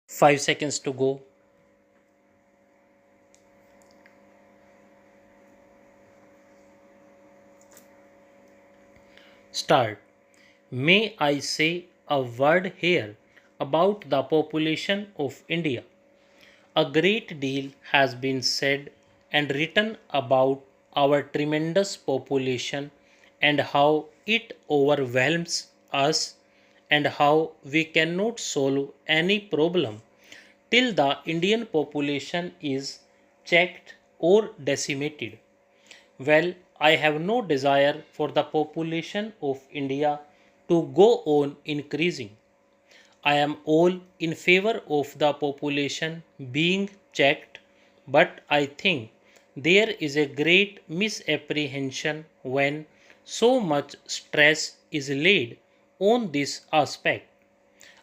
5 seconds to go. Start. May I say a word here about the population of India? A great deal has been said and written about our tremendous population and how it overwhelms us and how we cannot solve any problem till the Indian population is checked or decimated. Well, I have no desire for the population of India to go on increasing. I am all in favor of the population being checked, but I think there is a great misapprehension when so much stress is laid on this aspect.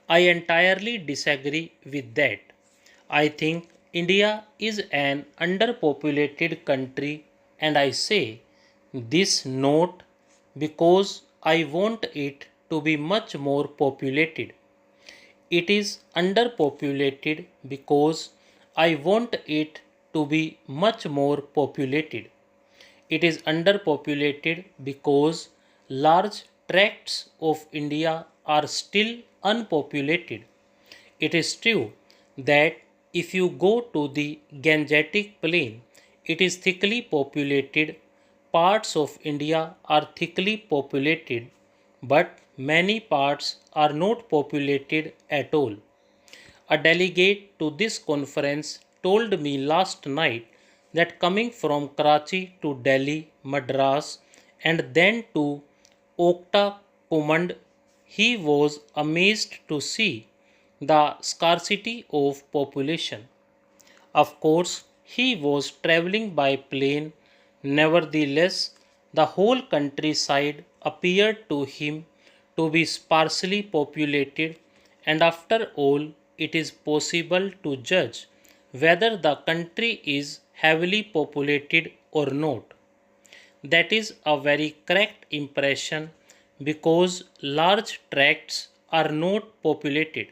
I entirely disagree with that. I think India is an underpopulated country, and I say this not because I want it to be much more populated. It is underpopulated because I want it to be much more populated. It is underpopulated because large tracts of India are still unpopulated. It is true that if you go to the Gangetic Plain, it is thickly populated. Parts of India are thickly populated, but many parts are not populated at all. A delegate to this conference told me last night that coming from Karachi to Delhi, Madras, and then to Okta Kumand, he was amazed to see the scarcity of population. Of course, he was traveling by plane. Nevertheless, the whole countryside appeared to him to be sparsely populated, and after all, it is possible to judge whether the country is heavily populated or not. That is a very correct impression because large tracts are not populated.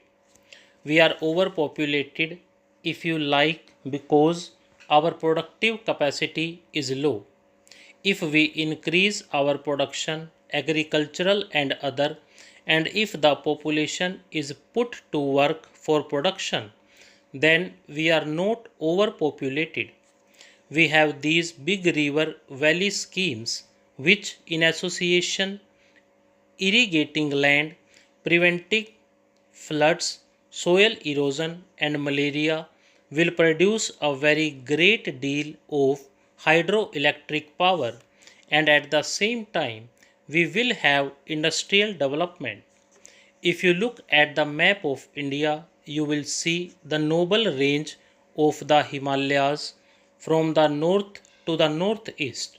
We are overpopulated, if you like, because our productive capacity is low. If we increase our production, agricultural and other, and if the population is put to work for production, then we are not overpopulated. We have these big river valley schemes which, in association irrigating land, preventing floods, soil erosion, and malaria, will produce a very great deal of hydroelectric power, and at the same time, we will have industrial development. If you look at the map of India, you will see the noble range of the Himalayas from the north to the northeast.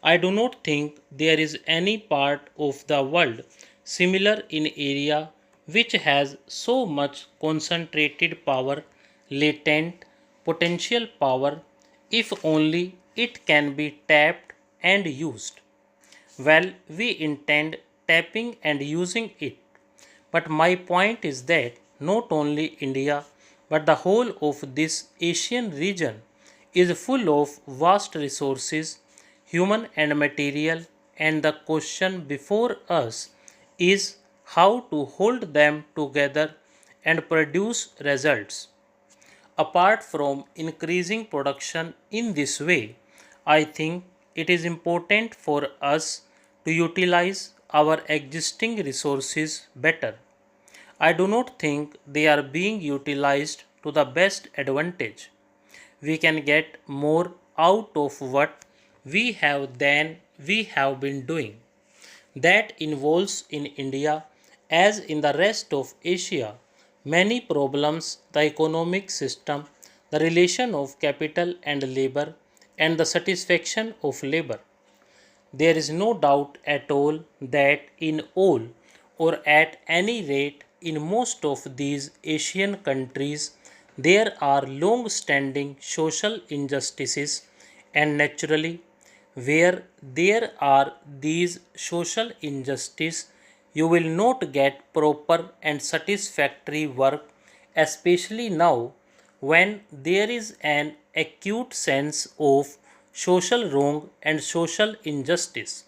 I do not think there is any part of the world similar in area which has so much concentrated power, latent potential power, if only it can be tapped and used. Well, we intend tapping and using it. But my point is that not only India but the whole of this Asian region is full of vast resources, human and material, and the question before us is how to hold them together and produce results. Apart from increasing production in this way, I think it is important for us to utilize our existing resources better. I do not think they are being utilized to the best advantage. We can get more out of what we have than we have been doing. That involves in India, as in the rest of Asia, many problems: the economic system, the relation of capital and labor, and the satisfaction of labor. There is no doubt at all that in all, or at any rate in most of these Asian countries, there are long standing social injustices, and naturally, where there are these social injustices, you will not get proper and satisfactory work especially now when there is an acute sense of social wrong and social injustice.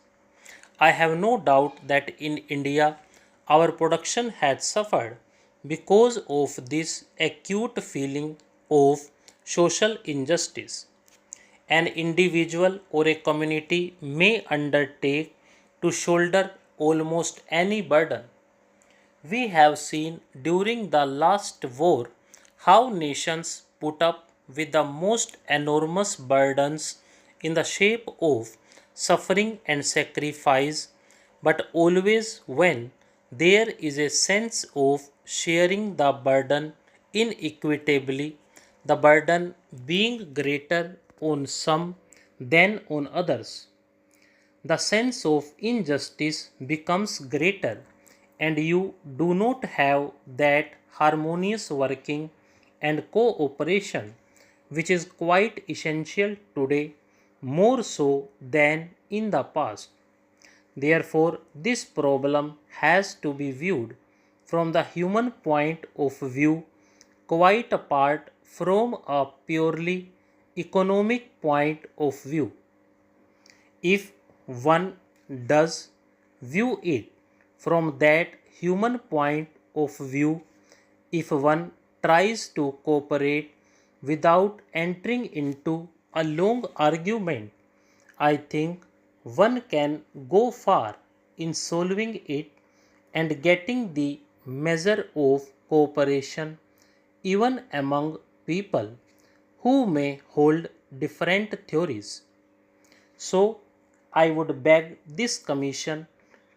I have no doubt that in India our production has suffered because of this acute feeling of social injustice. An individual or a community may undertake to shoulder almost any burden. We have seen during the last war how nations put up with the most enormous burdens in the shape of suffering and sacrifice, but always when there is a sense of sharing the burden inequitably, the burden being greater on some than on others, the sense of injustice becomes greater, and you do not have that harmonious working and cooperation which is quite essential today more so than in the past. Therefore, this problem has to be viewed from the human point of view quite apart from a purely economic point of view. If one does view it from that human point of view, if one tries to cooperate without entering into a long argument, I think one can go far in solving it and getting the measure of cooperation even among people who may hold different theories. So, I would beg this Commission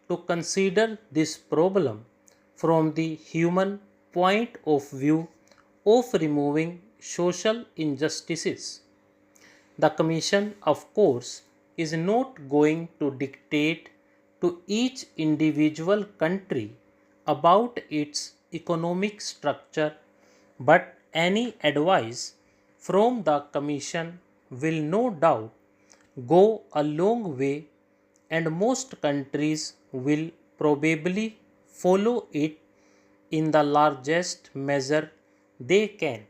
to consider this problem from the human point of view of removing social injustices. The Commission, of course, is not going to dictate to each individual country about its economic structure, but any advice from the Commission will no doubt go a long way, and most countries will probably follow it in the largest measure they can.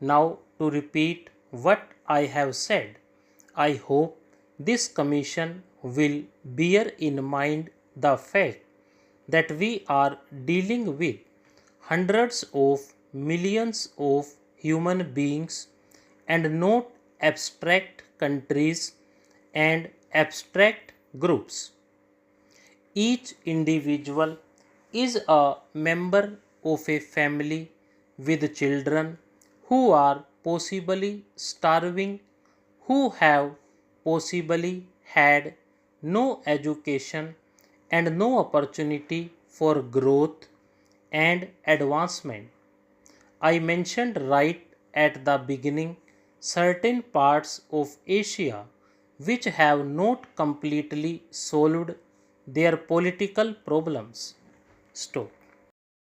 Now, to repeat what I have said, I hope this Commission will bear in mind the fact that we are dealing with hundreds of millions of human beings and not abstract countries and abstract groups. Each individual is a member of a family with children who are possibly starving, who have possibly had no education and no opportunity for growth and advancement. I mentioned right at the beginning certain parts of Asia which have not completely solved their political problems. Stop.